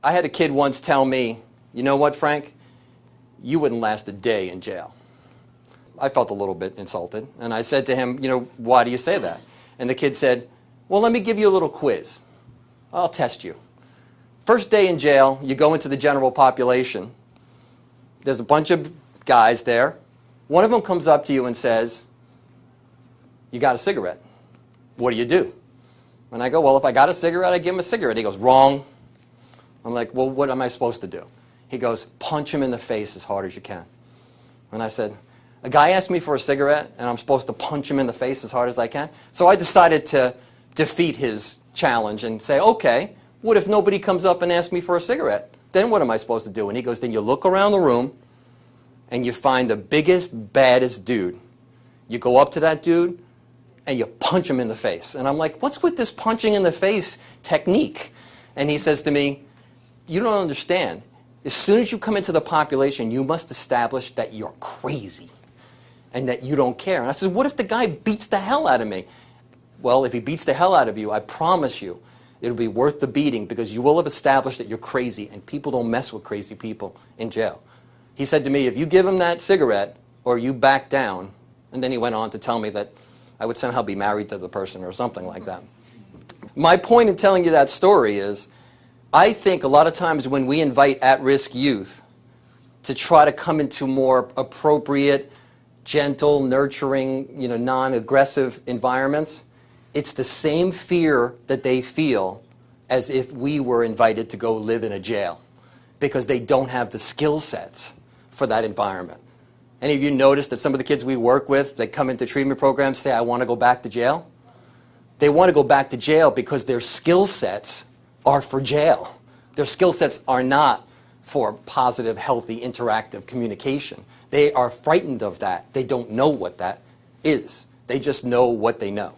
I had a kid once tell me, you know what, Frank? You wouldn't last a day in jail. I felt a little bit insulted, and I said to him, you know, why do you say that? And the kid said, well, let me give you a little quiz. I'll test you. First day in jail, you go into the general population. There's a bunch of guys there. One of them comes up to you and says, you got a cigarette. What do you do? And I go, well, if I got a cigarette, I give him a cigarette. He goes, wrong. I'm like, well, what am I supposed to do? He goes, punch him in the face as hard as you can. And I said, a guy asked me for a cigarette, and I'm supposed to punch him in the face as hard as I can? So I decided to defeat his challenge and say, okay, what if nobody comes up and asks me for a cigarette? Then what am I supposed to do? And he goes, then you look around the room, and you find the biggest, baddest dude. You go up to that dude, and you punch him in the face. And I'm like, what's with this punching in the face technique? And he says to me, you don't understand. As soon as you come into the population, you must establish that you're crazy and that you don't care. And I said, what if the guy beats the hell out of me? Well, if he beats the hell out of you, I promise you, it'll be worth the beating because you will have established that you're crazy, and people don't mess with crazy people in jail. He said to me, if you give him that cigarette or you back down, and then he went on to tell me that I would somehow be married to the person or something like that. My point in telling you that story is, I think a lot of times when we invite at-risk youth to try to come into more appropriate, gentle, nurturing, non-aggressive environments, it's the same fear that they feel as if we were invited to go live in a jail because they don't have the skill sets for that environment. Any of you notice that some of the kids we work with that come into treatment programs say, I want to go back to jail? They want to go back to jail because their skill sets are for jail. Their skill sets are not for positive, healthy, interactive communication. They are frightened of that. They don't know what that is. They just know what they know.